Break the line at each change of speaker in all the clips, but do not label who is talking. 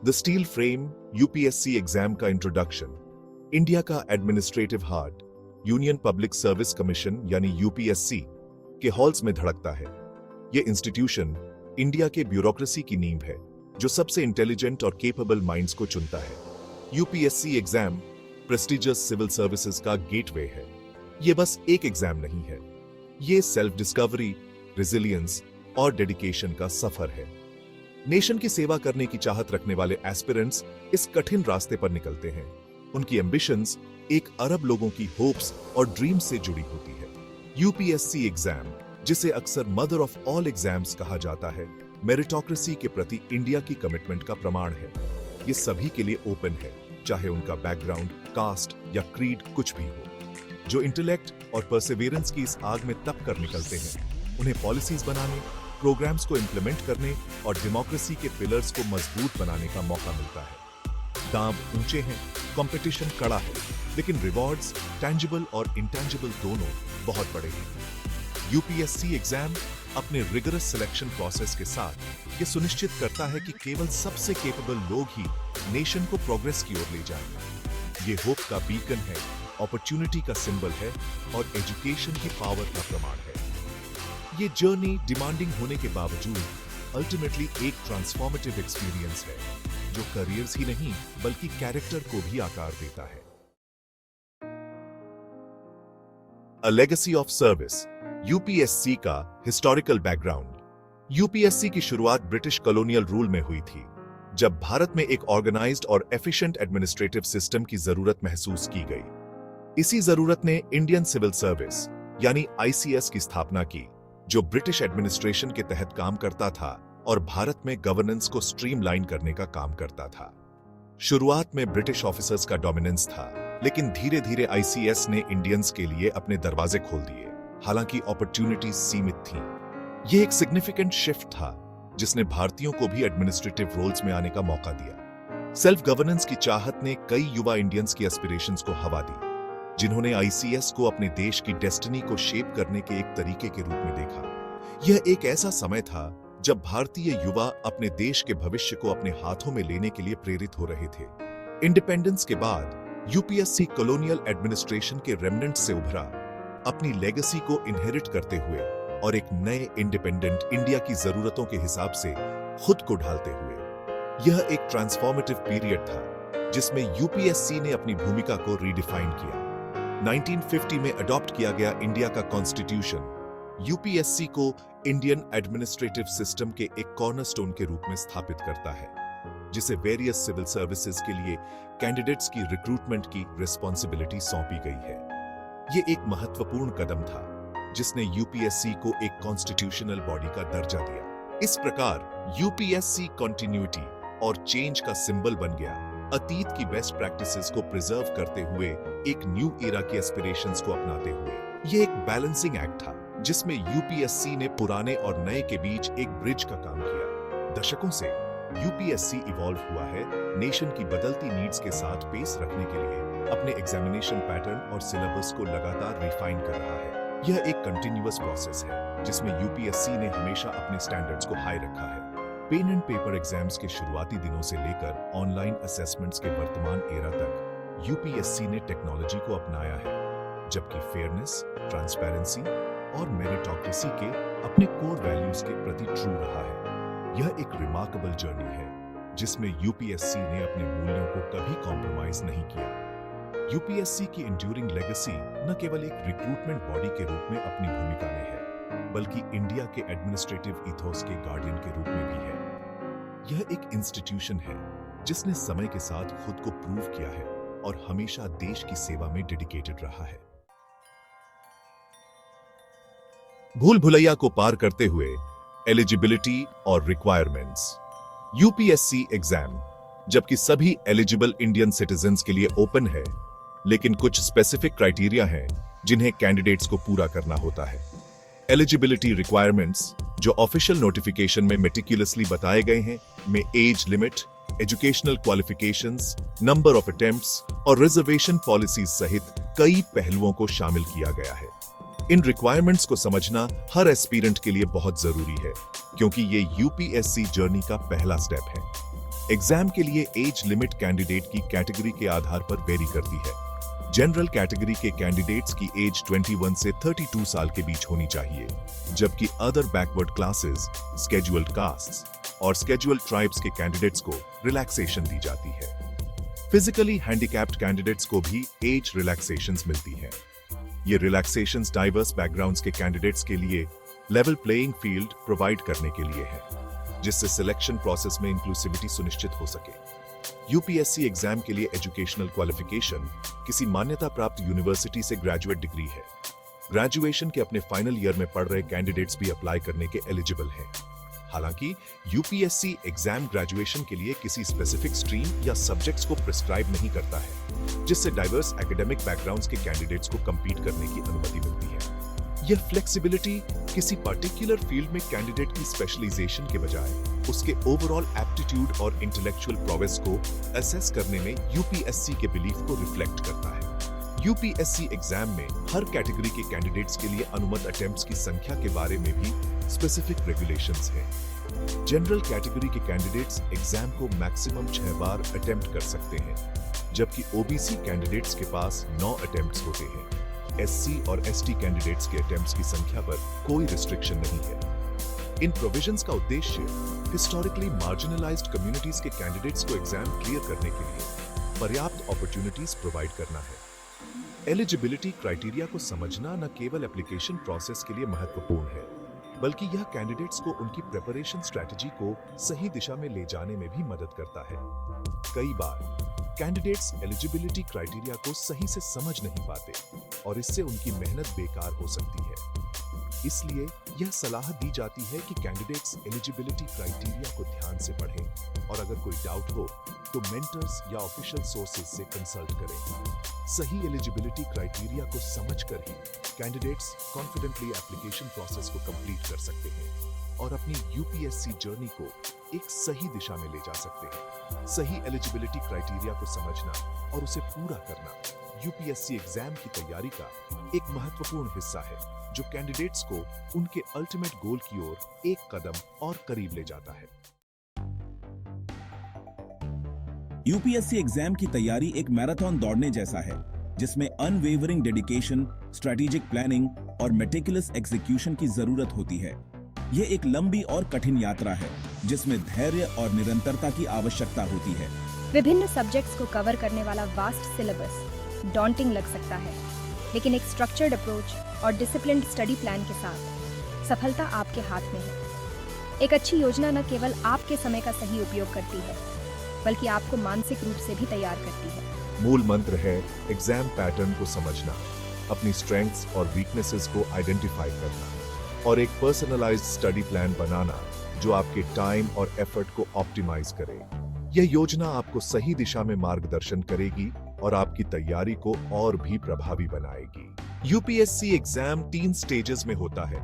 The steel frame UPSC exam का introduction India का administrative heart union public service commission यानी UPSC के halls में धड़कता है। यह इंस्टीट्यूशन इंडिया के ब्यूरोक्रेसी की नींव है जो सबसे इंटेलिजेंट और केपेबल माइंड्स को चुनता है। UPSC exam prestigious civil services का गेटवे है। यह बस एक एग्जाम नहीं है, यह सेल्फ डिस्कवरी, रेजिलियंस और डेडिकेशन का सफर है। नेशन की सेवा करने की चाहत रखने वाले एस्पिरेंट्स इस कठिन रास्ते पर निकलते हैं। उनकी एम्बिशंस एक अरब लोगों की होप्स और ड्रीम्स से जुड़ी होती है। यूपीएससी एग्जाम, जिसे अक्सर मदर ऑफ ऑल एग्जाम्स कहा जाता है, मेरिटोक्रेसी के प्रति इंडिया की कमिटमेंट का प्रमाण है। यह सभी के लिए ओपन है, चाहे उनका बैकग्राउंड, कास्ट या क्रीड कुछ भी हो। जो इंटेलेक्ट और परसिवियरेंस की इस आग में तप कर निकलते हैं, उन्हें पॉलिसीज बनाने, प्रोग्राम्स को इंप्लीमेंट करने और डेमोक्रेसी के पिलर्स को मजबूत बनाने का मौका मिलता है। दांव ऊंचे हैं, कंपटीशन कड़ा है, लेकिन रिवॉर्ड्स टैंजिबल और इंटैंजिबल दोनों बहुत बड़े हैं। यूपीएससी एग्जाम अपने रिगरस सिलेक्शन प्रोसेस के साथ ये सुनिश्चित करता है कि केवल सबसे केपेबल लोग ही नेशन को प्रोग्रेस की ओर ले जाएंगे। ये होप का बीकन है, अपॉर्चुनिटी का सिंबल है और एजुकेशन की पावर का प्रमाण है। ये जर्नी डिमांडिंग होने के बावजूद अल्टीमेटली एक ट्रांसफॉर्मेटिव एक्सपीरियंस है जो करियर्स ही नहीं बल्कि कैरेक्टर को भी आकार देता है। A legacy of service, UPSC का हिस्टोरिकल बैकग्राउंड। यूपीएससी की शुरुआत ब्रिटिश कॉलोनियल रूल में हुई थी, जब भारत में एक ऑर्गेनाइज्ड और एफिशिएंट एडमिनिस्ट्रेटिव सिस्टम की जरूरत महसूस की गई। इसी जरूरत ने इंडियन सिविल सर्विस यानी आईसीएस की स्थापना की, जो ब्रिटिश एडमिनिस्ट्रेशन के तहत काम करता था और भारत में गवर्नेंस को स्ट्रीमलाइन करने का काम करता था। शुरुआत में ब्रिटिश ऑफिसर्स का डोमिनेंस था, लेकिन धीरे धीरे आईसीएस ने इंडियंस के लिए अपने दरवाजे खोल दिए, हालांकि अपॉर्चुनिटीज सीमित थीं। यह एक सिग्निफिकेंट शिफ्ट था जिसने भारतीयों को भी एडमिनिस्ट्रेटिव रोल्स में आने का मौका दिया। सेल्फ गवर्नेंस की चाहत ने कई युवा इंडियंस की एस्पिरेशंस को हवा दी, जिन्होंने आईसीएस को अपने देश की डेस्टिनी को शेप करने के एक तरीके के रूप में देखा। यह एक ऐसा समय था जब भारतीय युवा अपने देश के भविष्य को अपने हाथों में लेने के लिए प्रेरित हो रहे थे। इंडिपेंडेंस के बाद यूपीएससी कॉलोनियल एडमिनिस्ट्रेशन के रेमिनेंट से उभरा, अपनी लेगेसी को इनहेरिट करते हुए और एक नए इंडिपेंडेंट इंडिया की जरूरतों के हिसाब से खुद को ढालते हुए। यह एक ट्रांसफॉर्मेटिव पीरियड था जिसमें यूपीएससी ने अपनी भूमिका को रीडिफाइन किया। 1950 में अडॉप्ट किया गया इंडिया का कॉन्स्टिट्यूशन यूपीएससी को इंडियन एडमिनिस्ट्रेटिव सिस्टम के एक कॉर्नरस्टोन के रूप में स्थापित करता है, जिसे वेरियस सिविल सर्विसेज के लिए कैंडिडेट्स की रिक्रूटमेंट की रिस्पॉन्सिबिलिटी सौंपी गई है। यह एक महत्वपूर्ण कदम था जिसने यूपीएससी को एक कॉन्स्टिट्यूशनल बॉडी का दर्जा दिया। इस प्रकार यूपीएससी कंटिन्यूटी और चेंज का सिंबल बन गया, अतीत की बेस्ट प्रैक्टिसेस को प्रिजर्व करते हुए एक न्यू एरा के एस्पिरेशंस को अपनाते हुए। यह एक बैलेंसिंग एक्ट था जिसमें यूपीएससी ने पुराने और नए के बीच एक ब्रिज का काम किया। दशकों से यूपीएससी इवॉल्व हुआ है, नेशन की बदलती नीड्स के साथ पेस रखने के लिए अपने एग्जामिनेशन पैटर्न और सिलेबस को लगातार रिफाइन कर रहा है। यह एक कंटिन्यूअस प्रोसेस है जिसमें यूपीएससी ने हमेशा अपने स्टैंडर्ड्स को हाई रखा है। पेन एंड पेपर एग्जाम्स के शुरुआती दिनों से लेकर ऑनलाइन असेसमेंट्स के वर्तमान एरा तक यूपीएससी ने टेक्नोलॉजी को अपनाया है, जबकि फेयरनेस, ट्रांसपेरेंसी और मेरिटोक्रेसी के अपने कोर वैल्यूज के प्रति ट्रू रहा है। यह एक रिमार्केबल जर्नी है जिसमें यूपीएससी ने अपने मूल्यों को कभी कॉम्प्रोमाइज नहीं किया। यूपीएससी की एंड्यूरिंग लेगेसी न केवल एक रिक्रूटमेंट बॉडी के रूप में अपनी भूमिका में है, बल्कि इंडिया के एडमिनिस्ट्रेटिव इथोस के गार्डियन के रूप में भी है। यह एक इंस्टीट्यूशन है जिसने समय के साथ खुद को प्रूव किया है और हमेशा देश की सेवा में डेडिकेटेड रहा है। भूल भुलैया को पार करते हुए एलिजिबिलिटी और रिक्वायरमेंट्स। यूपीएससी एग्जाम, जबकि सभी एलिजिबल इंडियन सिटीजन्स के लिए ओपन है, लेकिन कुछ स्पेसिफिक क्राइटेरिया हैं जिन्हें कैंडिडेट्स को पूरा करना होता है। एलिजिबिलिटी रिक्वायरमेंट्स, जो ऑफिशियल नोटिफिकेशन में मेटिकुलसली बताए गए हैं, में age limit, educational qualifications, number of attempts और रिजर्वेशन पॉलिसीज सहित कई पहलुओं को शामिल किया गया है। इन रिक्वायरमेंट्स को समझना हर एस्पिरेंट के लिए बहुत जरूरी है, क्योंकि ये यूपीएससी जर्नी का पहला स्टेप है। एग्जाम के लिए एज लिमिट कैंडिडेट की कैटेगरी के आधार पर वेरी करती है। जनरल कैटेगरी के कैंडिडेट्स की एज 21 से 32 साल के बीच होनी चाहिए, जबकि other backward classes, scheduled castes और स्केड्यूल्ड ट्राइब्स के कैंडिडेट्स को रिलैक्सेशन दी जाती है। फिजिकली हैंडीकैप्ड कैंडिडेट्स को भी एज रिलैक्सेशंस मिलती हैं। ये रिलैक्सेशंस डाइवर्स बैकग्राउंड्स के कैंडिडेट्स के लिए लेवल प्लेइंग फील्ड प्रोवाइड करने के लिए है, जिससे सिलेक्शन प्रोसेस में इंक्लूसिविटी सुनिश्चित हो सके। यूपीएससी एग्जाम के लिए एजुकेशनल क्वालिफिकेशन किसी मान्यता प्राप्त यूनिवर्सिटी से ग्रेजुएट डिग्री है। ग्रेजुएशन के अपने फाइनल ईयर में पढ़ रहे कैंडिडेट्स भी अप्लाई करने के एलिजिबल हैं। हालांकि यूपीएससी एग्जाम ग्रेजुएशन के लिए किसी स्पेसिफिक स्ट्रीम या सब्जेक्ट्स को प्रिस्क्राइब नहीं करता है, जिससे डाइवर्स एकेडमिक बैकग्राउंड्स के कैंडिडेट्स को compete करने की अनुमति मिलती है। यह फ्लेक्सिबिलिटी किसी पर्टिकुलर फील्ड में कैंडिडेट की स्पेशलाइजेशन के बजाय उसके ओवरऑल एप्टीट्यूड और इंटेलेक्चुअल प्रोग्रेस को असेस करने में यूपीएससी के बिलीफ को रिफ्लेक्ट करता है। यूपीएससी एग्जाम में हर कैटेगरी के कैंडिडेट्स के लिए अनुमत अटेम्प्ट्स की संख्या के बारे में भी स्पेसिफिक रेगुलेशंस हैं। जनरल कैटेगरी के कैंडिडेट्स एग्जाम को मैक्सिमम 6 बार अटेम्प्ट कर सकते हैं, जबकि ओबीसी कैंडिडेट्स के पास 9 अटेम्प्ट्स होते हैं। एससी और एसटी कैंडिडेट्स के अटेम्प्ट्स की संख्या पर कोई रिस्ट्रिक्शन नहीं है। इन प्रोविजंस का उद्देश्य हिस्टोरिकली मार्जिनलाइज्ड कम्युनिटीज के कैंडिडेट्स को एग्जाम क्लियर करने के लिए पर्याप्त अपॉर्चुनिटीज प्रोवाइड करना है। एलिजिबिलिटी क्राइटेरिया को समझना न केवल एप्लीकेशन प्रोसेस के लिए महत्वपूर्ण है, बल्कि यह कैंडिडेट्स को उनकी प्रिपरेशन स्ट्रेटजी को सही दिशा में ले जाने में भी मदद करता है। कई बार कैंडिडेट्स एलिजिबिलिटी क्राइटेरिया को सही से समझ नहीं पाते और इससे उनकी मेहनत बेकार हो सकती है। इसलिए यह सलाह दी जाती है कि कैंडिडेट्स एलिजिबिलिटी क्राइटेरिया को ध्यान से पढ़ें और अगर कोई डाउट हो तो मेंटर्स या ऑफिशियल सोर्सेज से कंसल्ट करें। सही एलिजिबिलिटी क्राइटेरिया को समझकर ही कैंडिडेट्स कॉन्फिडेंटली एप्लीकेशन प्रोसेस को कंप्लीट कर सकते हैं और अपनी यूपीएससी जर्नी को एक सही दिशा में ले जा सकते हैं। सही एलिजिबिलिटी क्राइटेरिया को समझना और उसे पूरा करना यूपीएससी एग्जाम की तैयारी का एक महत्वपूर्ण हिस्सा है, जो कैंडिडेट्स को उनके अल्टीमेट गोल की ओर एक कदम और करीब ले जाता है।
यूपीएससी एग्जाम की तैयारी एक मैराथन दौड़ने जैसा है, जिसमें अनवेवरिंग डेडिकेशन, स्ट्रेटेजिक प्लानिंग और मेटिकुलस एग्जीक्यूशन की जरूरत होती है। यह एक लंबी और कठिन यात्रा है, जिसमें धैर्य और निरंतरता की आवश्यकता होती है।
विभिन्न सब्जेक्ट्स को कवर करने वाला वास्ट सिलेबस डॉन्टिंग लग सकता है, लेकिन एक स्ट्रक्चर्ड अप्रोच और डिसिप्लिन्ड स्टडी प्लान के साथ सफलता आपके हाथ में है। एक अच्छी योजना न केवल आपके समय का सही उपयोग करती है, बल्कि आपको मानसिक रूप से भी तैयार करती है।
मूल मंत्र है एग्जाम पैटर्न को समझना, अपनी स्ट्रेंथ्स और वीकनेसेस को आइडेंटिफाई करना और एक पर्सनलाइज्ड स्टडी प्लान बनाना जो आपके टाइम और एफर्ट को ऑप्टिमाइज करे। यह योजना आपको सही दिशा में मार्गदर्शन करेगी और आपकी तैयारी को और भी प्रभावी बनाएगी। यूपीएससी एग्जाम 3 स्टेजेस में होता है: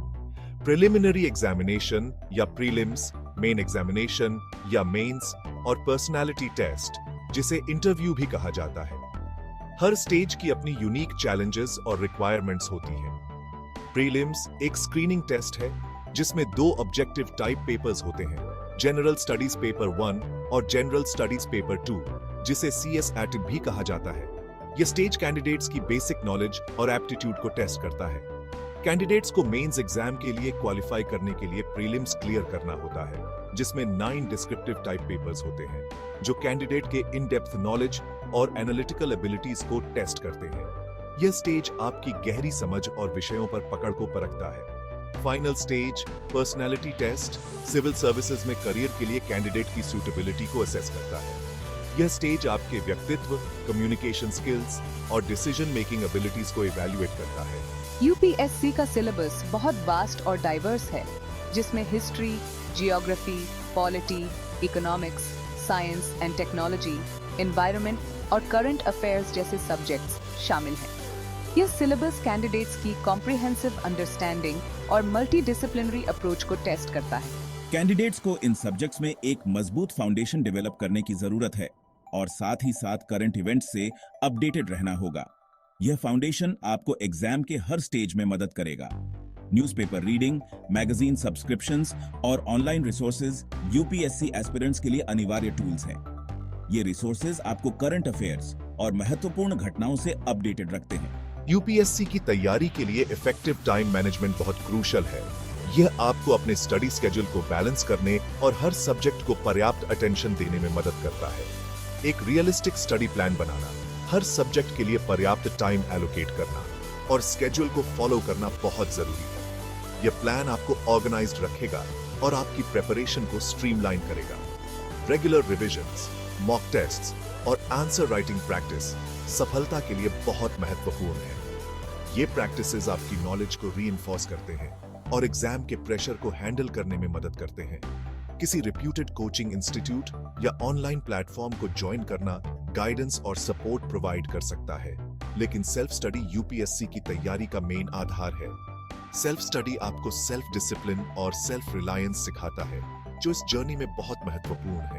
प्रिलिमिनरी एग्जामिनेशन या प्रीलिम्स, मेन एग्जामिनेशन या मेंस और पर्सनालिटी टेस्ट, जिसे इंटरव्यू भी कहा जाता है। हर स्टेज की अपनी यूनिक चैलेंजेस और रिक्वायरमेंट्स होती हैं। प्रीलिम्स एक स्क्रीनिंग टेस्ट है जिसमें 2 ऑब्जेक्टिव टाइप पेपर्स होते हैं, जनरल स्टडीज पेपर 1 और जनरल स्टडीज पेपर 2, जिसे CS एटिक भी कहा जाता है। यह स्टेज कैंडिडेट्स की बेसिक नॉलेज और एप्टीट्यूड को टेस्ट करता है। कैंडिडेट्स को मेंस एग्जाम के लिए क्वालिफाई करने के लिए प्रीलिम्स क्लियर करना होता है, जिसमें 9 डिस्क्रिप्टिव टाइप पेपर्स होते हैं, जो कैंडिडेट के इन डेप्थ नॉलेज और एनालिटिकल एबिलिटीज को टेस्ट करते हैं। यह स्टेज आपकी गहरी समझ और विषयों पर पकड़ को परखता है। Final stage, personality test, civil services में करियर के लिए कैंडिडेट की सूटेबिलिटी को असेस करता है। यह स्टेज आपके व्यक्तित्व, कम्युनिकेशन स्किल्स और डिसीजन मेकिंग एबिलिटीज को इवैल्यूएट करता है।
यूपीएससी का सिलेबस बहुत वास्ट और डाइवर्स है, जिसमें history, geography, polity, economics, science and technology, environment और करंट अफेयर्स जैसे सब्जेक्ट्स शामिल हैं। यह सिलेबस कैंडिडेट्स की कॉम्प्रिहेंसिव अंडरस्टैंडिंग और मल्टी डिसिप्लिनरी अप्रोच को टेस्ट करता है।
कैंडिडेट्स को इन सब्जेक्ट्स में एक मजबूत फाउंडेशन डेवलप करने की जरूरत है और साथ ही साथ करंट इवेंट्स से अपडेटेड रहना होगा। यह फाउंडेशन आपको एग्जाम के हर स्टेज में मदद करेगा। न्यूज़पेपर रीडिंग, मैगजीन सब्सक्रिप्शंस और ऑनलाइन रिसोर्सेज यूपीएससी एस्पिरेंट्स के लिए अनिवार्य टूल्स हैं। ये रिसोर्सेज आपको करंट अफेयर्स और महत्वपूर्ण घटनाओं से अपडेटेड रखते हैं।
यूपीएससी की तैयारी के लिए इफेक्टिव टाइम मैनेजमेंट बहुत क्रूशल है। यह आपको अपने स्टडी स्केड्यूल को बैलेंस करने और हर सब्जेक्ट को पर्याप्त अटेंशन देने में मदद करता है। एक रियलिस्टिक स्टडी प्लान बनाना, हर सब्जेक्ट के लिए पर्याप्त टाइम एलोकेट करना और स्केड्यूल को फॉलो करना बहुत जरूरी है। यह प्लान आपको ऑर्गेनाइज्ड रखेगा और आपकी प्रिपरेशन को स्ट्रीमलाइन करेगा। रेगुलर रिविजन्स, मॉक टेस्ट्स और आंसर राइटिंग प्रैक्टिस सफलता के लिए बहुत महत्वपूर्ण है। ये प्रैक्टिसेस आपकी नॉलेज को रीइंफोर्स करते हैं और एग्जाम के प्रेशर को हैंडल करने में मदद करते हैं। किसी रिप्यूटेड कोचिंग इंस्टीट्यूट या ऑनलाइन प्लेटफॉर्म को ज्वाइन करना गाइडेंस और सपोर्ट प्रोवाइड कर सकता है, लेकिन सेल्फ स्टडी यूपीएससी की तैयारी का मेन आधार है। सेल्फ स्टडी आपको सेल्फ डिसिप्लिन और सेल्फ रिलायंस सिखाता है, जो इस जर्नी में बहुत महत्वपूर्ण है।